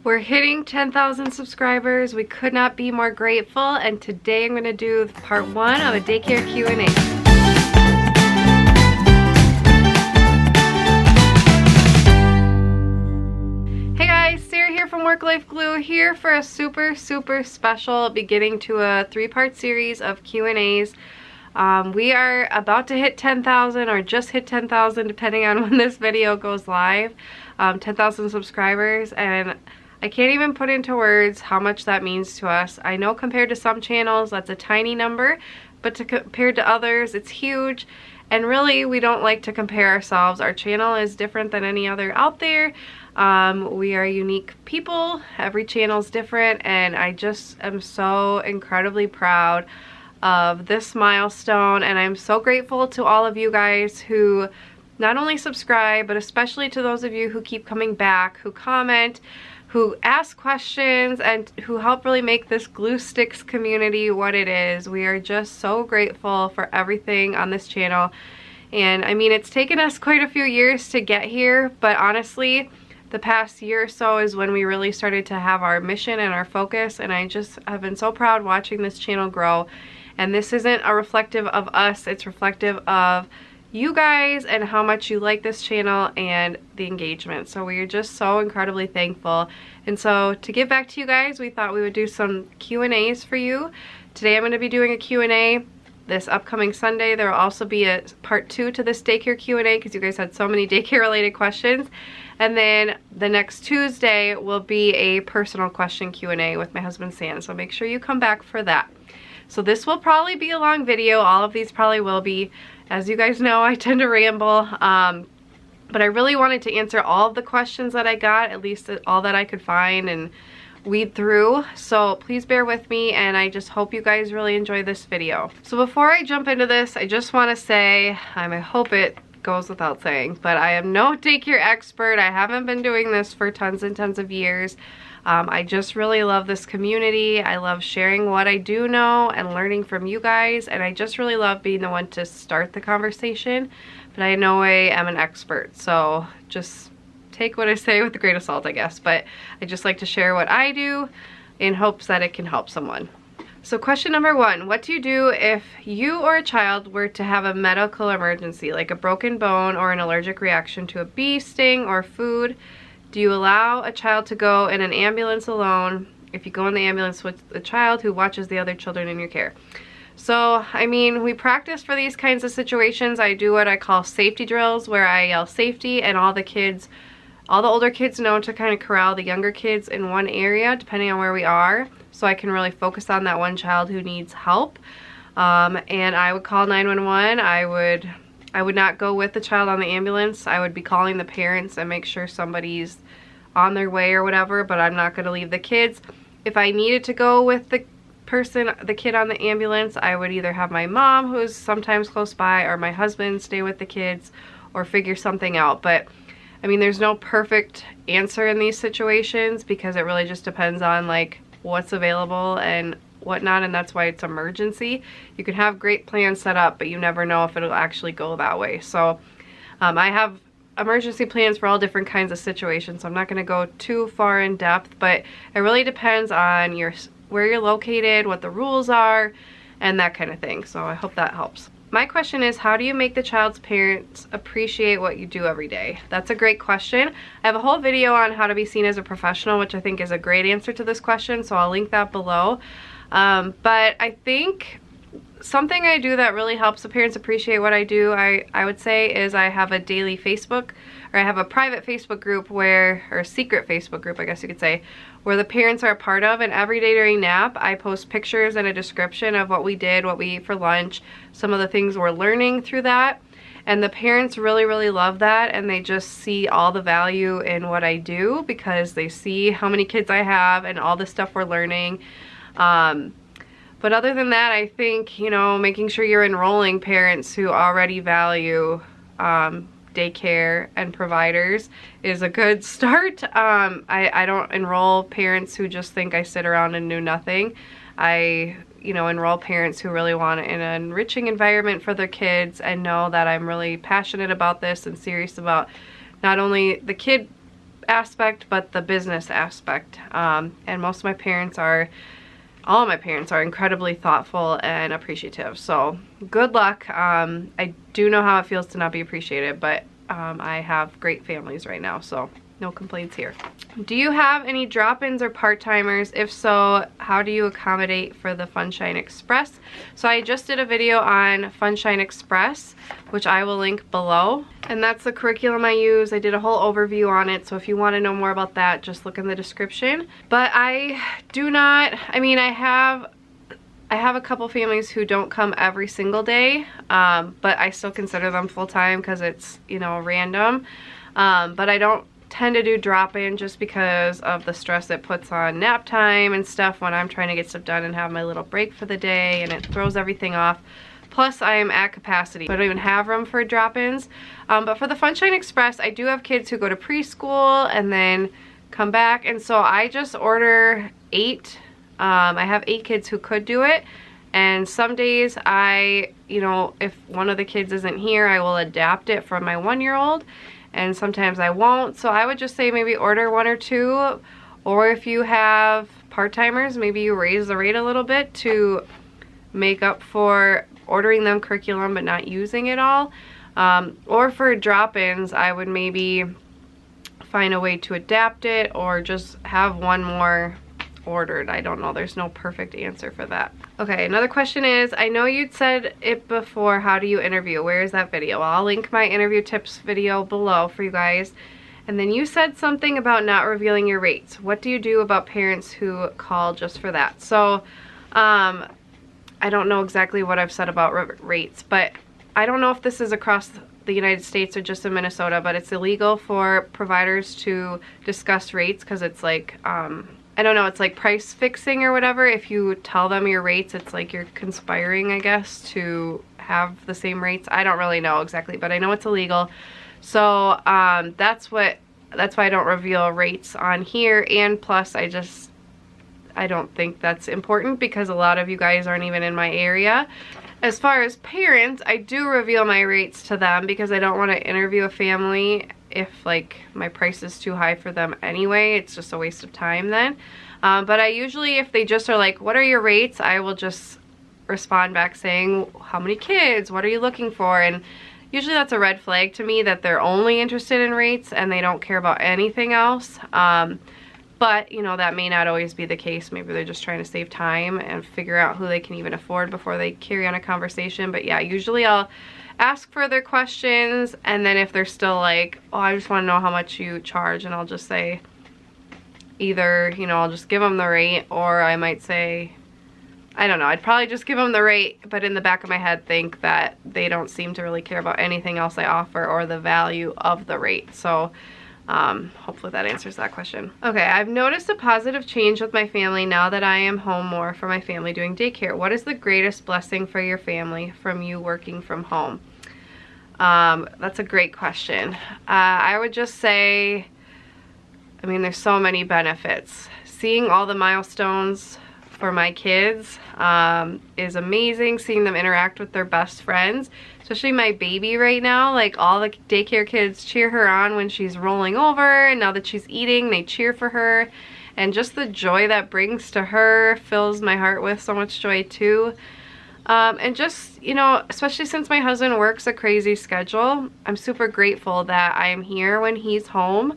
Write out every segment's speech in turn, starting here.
We're hitting 10,000 subscribers. We could not be more grateful, and today I'm going to do part 1 of a daycare Q&A. Hey guys, Sarah here from Work Life Glue, here for a super special beginning to a 3-part series of Q&As. We are about to hit 10,000 or just hit 10,000 depending on when this video goes live. 10,000 subscribers, and I can't even put into words how much that means to us. I know compared to some channels that's a tiny number, but compared to others it's huge. And really, we don't like to compare ourselves. Our channel is different than any other out there. We are unique people. Every channel is different, and I just am so incredibly proud of this milestone, and I'm so grateful to all of you guys who not only subscribe, but especially to those of you who keep coming back, who comment, who ask questions, and who help really make this Glue Sticks community what it is. We are just so grateful for everything on this channel. And I mean, it's taken us quite a few years to get here, but honestly, the past year or so is when we really started to have our mission and our focus, and I just have been so proud watching this channel grow. And this isn't a reflective of us, it's reflective of you guys and how much you like this channel and the engagement. So we are just so incredibly thankful. And so to give back to you guys, we thought we would do some Q&As for you. Today I'm going to be doing a Q&A. This upcoming Sunday there will also be a part 2 to this daycare Q&A because you guys had so many daycare related questions. And then the next Tuesday will be a personal question Q&A with my husband Sam. So make sure you come back for that. So this will probably be a long video. All of these probably will be. As you guys know, I tend to ramble, but I really wanted to answer all of the questions that I got, at least all that I could find and weed through. So please bear with me, and I just hope you guys really enjoy this video. So before I jump into this, I just want to say, I hope it goes without saying, but I am no daycare expert. I haven't been doing this for tons and tons of years. I just really love this community. I love sharing what I do know and learning from you guys, and I just really love being the one to start the conversation, but I in no way am an expert, so just take what I say with a grain of salt, I guess. But I just like to share what I do in hopes that it can help someone. So question number 1, what do you do if you or a child were to have a medical emergency, like a broken bone or an allergic reaction to a bee sting or food? Do you allow a child to go in an ambulance alone if you go in the ambulance with a child who watches the other children in your care? So, I mean, we practice for these kinds of situations. I do what I call safety drills, where I yell safety, and all the older kids know to kind of corral the younger kids in one area, depending on where we are, so I can really focus on that one child who needs help. And I would call 911. I would not go with the child on the ambulance. I would be calling the parents and make sure somebody's on their way or whatever, but I'm not going to leave the kids. If I needed to go with the kid on the ambulance, I would either have my mom, who's sometimes close by, or my husband stay with the kids, or figure something out. But I mean, there's no perfect answer in these situations because it really just depends on like what's available and whatnot, and that's why it's emergency. You can have great plans set up, but you never know if it'll actually go that way. So I have emergency plans for all different kinds of situations, so I'm not going to go too far in depth, but it really depends on where you're located, what the rules are, and that kind of thing. So I hope that helps. My question is, how do you make the child's parents appreciate what you do every day? That's a great question. I have a whole video on how to be seen as a professional, which I think is a great answer to this question, so I'll link that below. But I think something I do that really helps the parents appreciate what I do, I would say, is I have a daily Facebook, or I have a private Facebook group or a secret Facebook group, I guess you could say, where the parents are a part of, and every day during nap I post pictures and a description of what we did, what we ate for lunch, some of the things we're learning through that. And the parents really love that, and they just see all the value in what I do because they see how many kids I have and all the stuff we're learning. But other than that, I think, you know, making sure you're enrolling parents who already value daycare and providers is a good start. I don't enroll parents who just think I sit around and do nothing. I, you know, enroll parents who really want an enriching environment for their kids and know that I'm really passionate about this and serious about not only the kid aspect, but the business aspect. And most of my parents are, all of my parents are incredibly thoughtful and appreciative. So good luck. I do know how it feels to not be appreciated, but I have great families right now, so no complaints here. Do you have any drop-ins or part-timers? If so, how do you accommodate for the Funshine Express? So I just did a video on Funshine Express, which I will link below. And that's the curriculum I use. I did a whole overview on it, so if you want to know more about that, just look in the description. But I do not, I mean, I have a couple families who don't come every single day, but I still consider them full-time because it's, you know, random. But I don't tend to do drop-in just because of the stress it puts on nap time and stuff when I'm trying to get stuff done and have my little break for the day, and it throws everything off. Plus I am at capacity, so I don't even have room for drop-ins. But for the Funshine Express, I do have kids who go to preschool and then come back, and so I just order 8. I have 8 kids who could do it, and some days you know, if one of the kids isn't here, I will adapt it for my 1-year-old, and sometimes I won't. So I would just say maybe order 1 or 2, or if you have part-timers, maybe you raise the rate a little bit to make up for ordering them curriculum but not using it all. Or for drop-ins, I would maybe find a way to adapt it or just have 1 more ordered. I don't know, there's no perfect answer for that. Okay, another question is, I know you'd said it before, how do you interview? Where is that video? Well, I'll link my interview tips video below for you guys. And then you said something about not revealing your rates. What do you do about parents who call just for that? So I don't know exactly what I've said about rates, but I don't know if this is across the United States or just in Minnesota, but it's illegal for providers to discuss rates because it's like I don't know, it's like price fixing or whatever. If you tell them your rates, it's like you're conspiring, I guess, to have the same rates. I don't really know exactly, but I know it's illegal. So that's why I don't reveal rates on here. And plus, I don't think that's important because a lot of you guys aren't even in my area. As far as parents, I do reveal my rates to them because I don't want to interview a family if like my price is too high for them anyway. It's just a waste of time then. But I usually, if they just are like, what are your rates? I will just respond back saying, how many kids? What are you looking for? And usually that's a red flag to me that they're only interested in rates and they don't care about anything else. But, you know, that may not always be the case. Maybe they're just trying to save time and figure out who they can even afford before they carry on a conversation. But yeah, usually I'll ask further questions, and then if they're still like, oh, I just want to know how much you charge, and I'll just say either, you know, I'll just give them the rate, or I might say, I don't know, I'd probably just give them the rate, but in the back of my head think that they don't seem to really care about anything else I offer or the value of the rate. So hopefully that answers that question. Okay, I've noticed a positive change with my family now that I am home more for my family doing daycare. What is the greatest blessing for your family from you working from home? That's a great question. I would just say, I mean, there's so many benefits. Seeing all the milestones for my kids is amazing. Seeing them interact with their best friends, especially my baby right now. Like, all the daycare kids cheer her on when she's rolling over, and now that she's eating, they cheer for her. And just the joy that brings to her fills my heart with so much joy too. And just, you know, especially since my husband works a crazy schedule, I'm super grateful that I am here when he's home.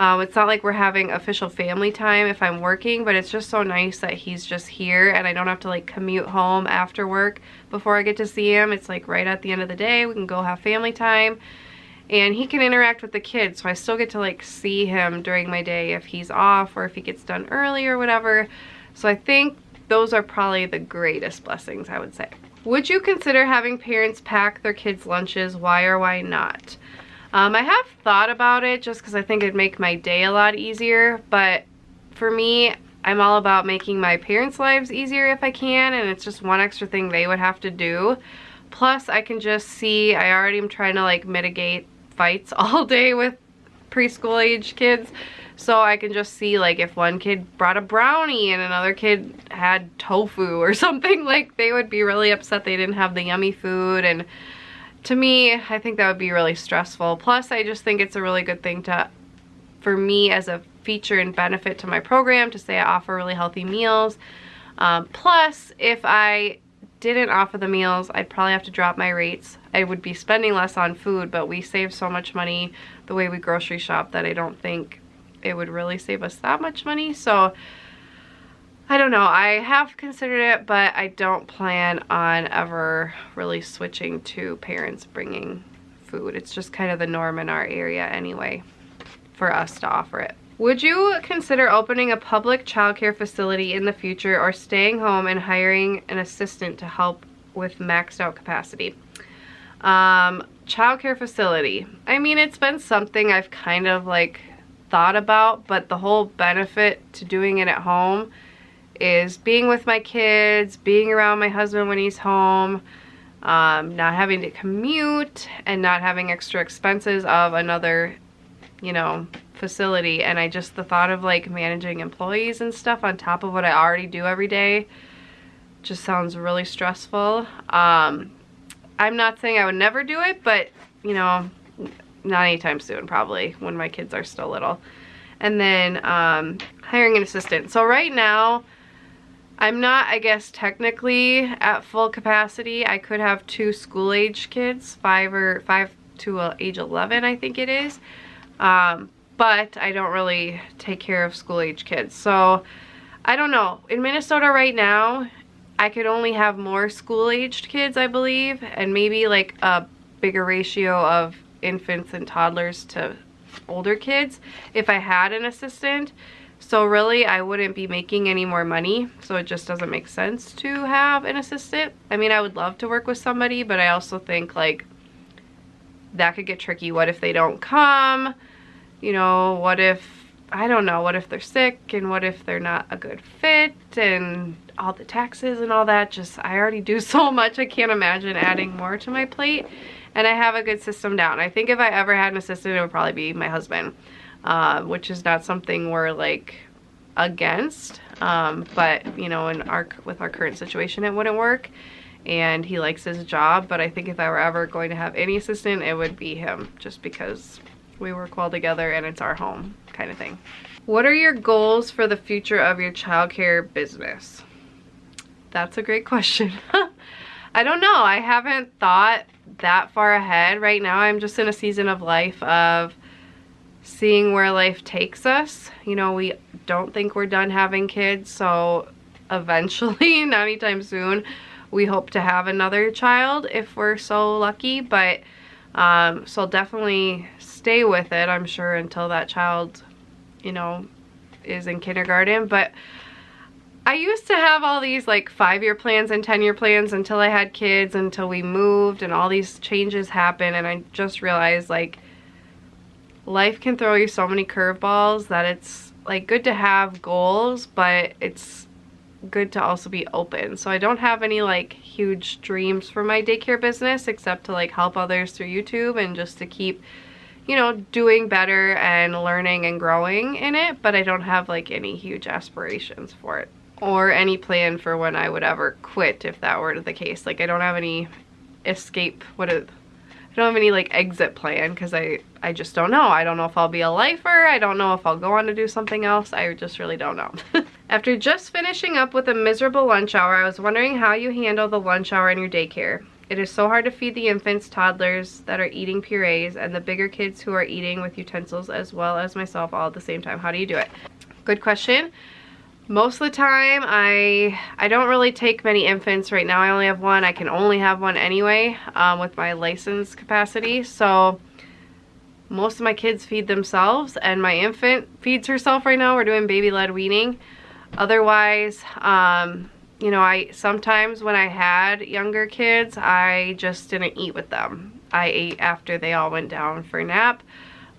It's not like we're having official family time if I'm working, but it's just so nice that he's just here and I don't have to like commute home after work before I get to see him. It's like right at the end of the day, we can go have family time and he can interact with the kids, so I still get to like see him during my day if he's off or if he gets done early or whatever. So I think those are probably the greatest blessings, I would say. Would you consider having parents pack their kids' lunches? Why or why not? I have thought about it just because I think it'd make my day a lot easier, but for me, I'm all about making my parents' lives easier if I can, and it's just one extra thing they would have to do. Plus, I can just see, I already am trying to like mitigate fights all day with preschool age kids, so I can just see like if one kid brought a brownie and another kid had tofu or something, like they would be really upset they didn't have the yummy food. And to me, I think that would be really stressful. Plus, I just think it's a really good thing to for me as a feature and benefit to my program to say I offer really healthy meals. Plus, if I didn't offer the meals, I'd probably have to drop my rates. I would be spending less on food, but we save so much money the way we grocery shop that I don't think it would really save us that much money. So I don't know. I have considered it, but I don't plan on ever really switching to parents bringing food. It's just kind of the norm in our area anyway for us to offer it. Would you consider opening a public childcare facility in the future or staying home and hiring an assistant to help with maxed out capacity? Childcare facility. I mean, it's been something I've kind of like thought about, but the whole benefit to doing it at home is being with my kids, being around my husband when he's home, not having to commute and not having extra expenses of another, you know, facility. And the thought of like managing employees and stuff on top of what I already do every day just sounds really stressful. I'm not saying I would never do it, but you know, not anytime soon, probably when my kids are still little. And then hiring an assistant. So right now, I'm not, I guess, technically at full capacity. I could have 2 school-age kids, 5 to age 11, I think it is. But I don't really take care of school-age kids. So I don't know. In Minnesota right now, I could only have more school-aged kids, I believe, and maybe like a bigger ratio of infants and toddlers to older kids if I had an assistant. So really, I wouldn't be making any more money, so it just doesn't make sense to have an assistant. I mean, I would love to work with somebody, but I also think like that could get tricky. What if they don't come? You know, what if, I don't know, what if they're sick, and what if they're not a good fit, and all the taxes and all that. Just, I already do so much, I can't imagine adding more to my plate, and I have a good system down. I think if I ever had an assistant, it would probably be my husband. Which is not something we're like against, but you know, with our current situation, it wouldn't work, and he likes his job. But I think if I were ever going to have any assistant, it would be him, just because we work well together and it's our home kind of thing. What are your goals for the future of your childcare business? That's a great question. I don't know. I haven't thought that far ahead. Right now, I'm just in a season of life of seeing where life takes us. You know, we don't think we're done having kids, so eventually, not anytime soon, we hope to have another child if we're so lucky. But so definitely stay with it, I'm sure, until that child, you know, is in kindergarten. But I used to have all these like 5-year plans and 10-year plans until I had kids, until we moved and all these changes happened, and I just realized like life can throw you so many curveballs that it's like good to have goals, but it's good to also be open. So I don't have any like huge dreams for my daycare business, except to like help others through YouTube and just to keep, you know, doing better and learning and growing in it. But I don't have like any huge aspirations for it or any plan for when I would ever quit if that were the case. Like I don't have any I don't have any like exit plan, because I just don't know. I don't know if I'll be a lifer. I don't know if I'll go on to do something else. I just really don't know. After just finishing up with a miserable lunch hour, I was wondering how you handle the lunch hour in your daycare. It is so hard to feed the infants, toddlers that are eating purees, and the bigger kids who are eating with utensils, as well as myself, all at the same time. How do you do it? Good question. Most of the time, I don't really take many infants. Right now I only have one. I can only have one anyway with my license capacity. So most of my kids feed themselves, and my infant feeds herself right now. We're doing baby-led weaning. Otherwise, you know, sometimes when I had younger kids, I just didn't eat with them. I ate after they all went down for a nap.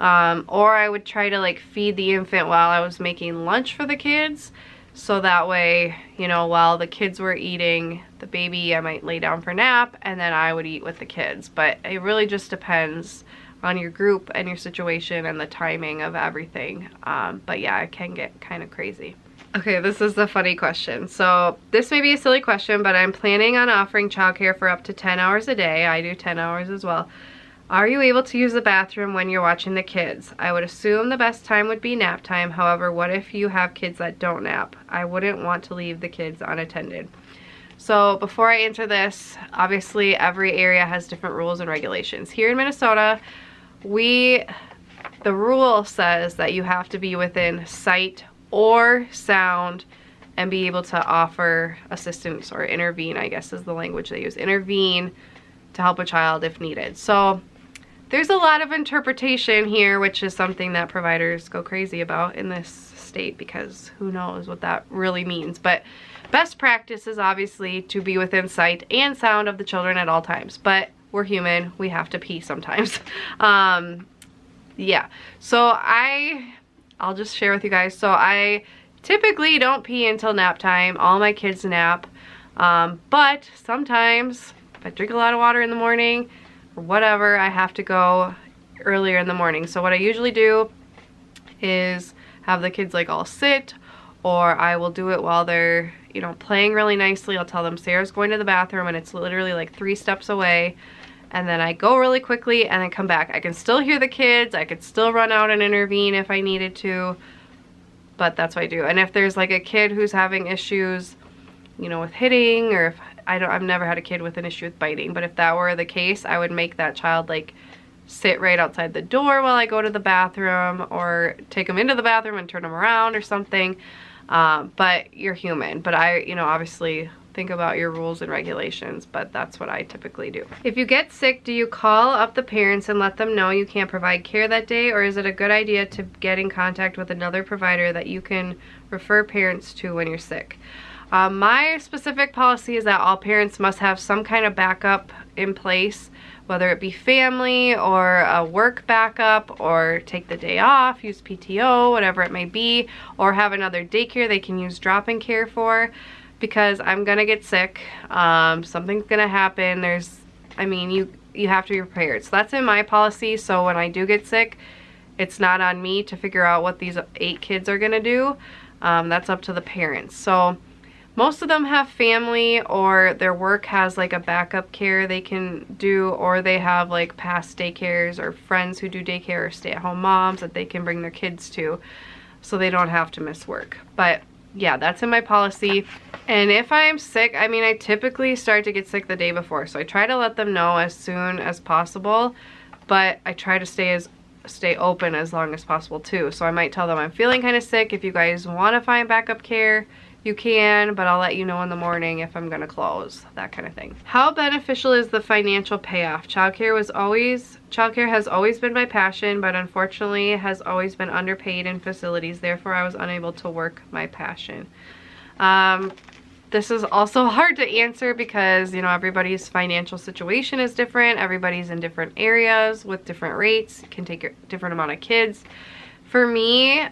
Or I would try to like feed the infant while I was making lunch for the kids. So that way, you know, while the kids were eating the baby, I might lay down for a nap, and then I would eat with the kids. But it really just depends on your group and your situation and the timing of everything. But yeah, it can get kind of crazy. Okay, this is a funny question. So this may be a silly question, but I'm planning on offering childcare for up to 10 hours a day. I do 10 hours as well. Are you able to use the bathroom when you're watching the kids? I would assume the best time would be nap time. However, what if you have kids that don't nap? I wouldn't want to leave the kids unattended. So before I answer this, obviously every area has different rules and regulations. Here in Minnesota, the rule says that you have to be within sight or sound and be able to offer assistance or intervene, I guess is the language they use. Intervene to help a child if needed. So there's a lot of interpretation here, which is something that providers go crazy about in this state because who knows what that really means. But best practice is obviously to be within sight and sound of the children at all times. But we're human, we have to pee sometimes. Yeah, so I'll just share with you guys. So I typically don't pee until nap time. All my kids nap. But sometimes if I drink a lot of water in the morning, or whatever, I have to go earlier in the morning. So what I usually do is have the kids like all sit, or I will do it while they're, you know, playing really nicely. I'll tell them Sarah's going to the bathroom and it's literally like 3 steps away, and then I go really quickly and then come back. I can still hear the kids, I could still run out and intervene if I needed to, but that's what I do. And if there's like a kid who's having issues, you know, with hitting, or if I've never had a kid with an issue with biting, but if that were the case, I would make that child like sit right outside the door while I go to the bathroom, or take them into the bathroom and turn them around or something. But you're human. But you know, obviously think about your rules and regulations, but that's what I typically do. If you get sick, do you call up the parents and let them know you can't provide care that day, or is it a good idea to get in contact with another provider that you can refer parents to when you're sick? My specific policy is that all parents must have some kind of backup in place, whether it be family or a work backup, or take the day off, use PTO, whatever it may be, or have another daycare they can use drop-in care for, because I'm gonna get sick. Something's gonna happen. I mean, you have to be prepared. So that's in my policy. So when I do get sick, it's not on me to figure out what these 8 kids are gonna do. That's up to the parents. So most of them have family, or their work has like a backup care they can do, or they have like past daycares or friends who do daycare, or stay-at-home moms that they can bring their kids to, so they don't have to miss work. But yeah, that's in my policy. And if I'm sick, I mean, I typically start to get sick the day before, so I try to let them know as soon as possible, but I try to stay open as long as possible too. So I might tell them I'm feeling kind of sick. If you guys want to find backup care, you can, but I'll let you know in the morning if I'm gonna close, that kind of thing. How beneficial is the financial payoff? Childcare has always been my passion, but unfortunately has always been underpaid in facilities. Therefore, I was unable to work my passion. This is also hard to answer because, you know, everybody's financial situation is different. Everybody's in different areas with different rates, can take a different amount of kids. For me,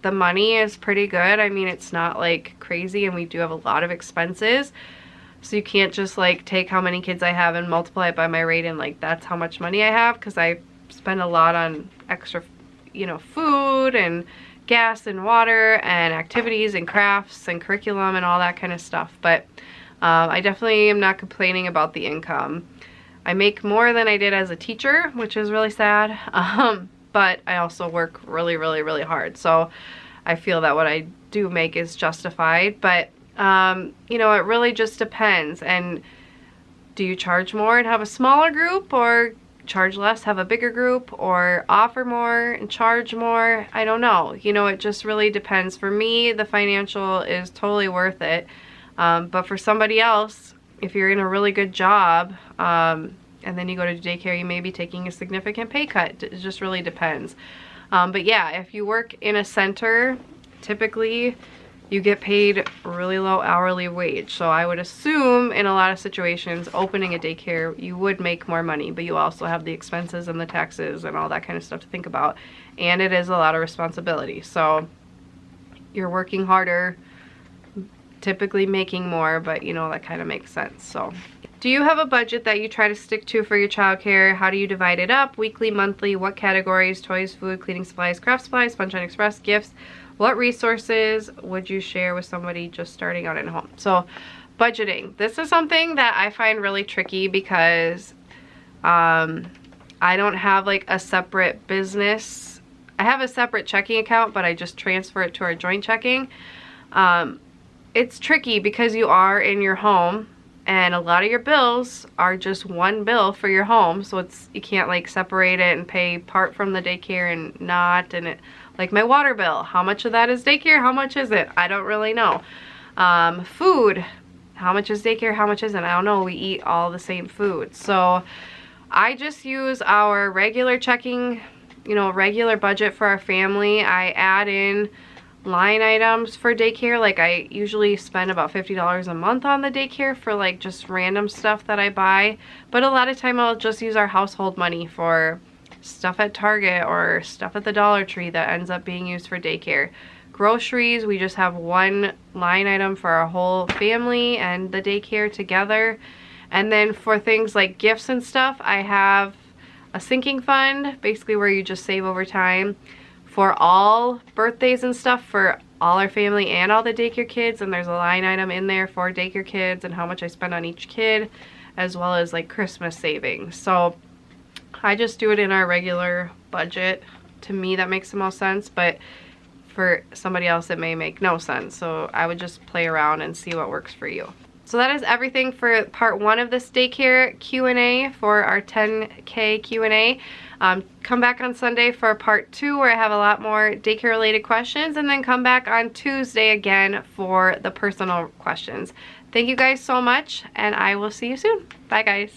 the money is pretty good. I mean, it's not like crazy, and we do have a lot of expenses. So you can't just like take how many kids I have and multiply it by my rate and like that's how much money I have, because I spend a lot on extra, you know, food and gas and water and activities and crafts and curriculum and all that kind of stuff. But I definitely am not complaining about the income. I make more than I did as a teacher, which is really sad. But I also work really, really, really hard. So I feel that what I do make is justified. But, you know, it really just depends. And do you charge more and have a smaller group, or charge less, have a bigger group, or offer more and charge more? I don't know. You know, it just really depends. For me, the financial is totally worth it. But for somebody else, if you're in a really good job, and then you go to daycare, you may be taking a significant pay cut. It just really depends. But yeah, if you work in a center, typically you get paid really low hourly wage. So I would assume in a lot of situations, opening a daycare, you would make more money, but you also have the expenses and the taxes and all that kind of stuff to think about. And it is a lot of responsibility. So you're working harder, typically making more, but you know, that kind of makes sense. So do you have a budget that you try to stick to for your childcare? How do you divide it up? Weekly, monthly, what categories? Toys, food, cleaning supplies, craft supplies, Sunshine Express, gifts. What resources would you share with somebody just starting out at home? So budgeting. This is something that I find really tricky because I don't have like a separate business. I have a separate checking account, but I just transfer it to our joint checking. It's tricky because you are in your home and a lot of your bills are just one bill for your home, so you can't like separate it and pay part from the daycare and not. And it, like my water bill, how much of that is daycare, how much is it? I don't really know. Food, how much is daycare, how much isn't? I don't know. We eat all the same food. So I just use our regular checking, you know, regular budget for our family. I add in line items for daycare. Like I usually spend about $50 a month on the daycare for like just random stuff that I buy. But a lot of time I'll just use our household money for stuff at Target or stuff at the Dollar Tree that ends up being used for daycare. Groceries, we just have one line item for our whole family and the daycare together. And then for things like gifts and stuff, I have a sinking fund, basically where you just save over time for all birthdays and stuff for all our family and all the daycare kids. And there's a line item in there for daycare kids and how much I spend on each kid, as well as like Christmas savings. So I just do it in our regular budget. To me, that makes the most sense, but for somebody else, it may make no sense. So I would just play around and see what works for you. So that is everything for part 1 of this daycare Q&A for our 10K Q&A. Come back on Sunday for part 2 where I have a lot more daycare related questions, and then come back on Tuesday again for the personal questions. Thank you guys so much, and I will see you soon. Bye guys.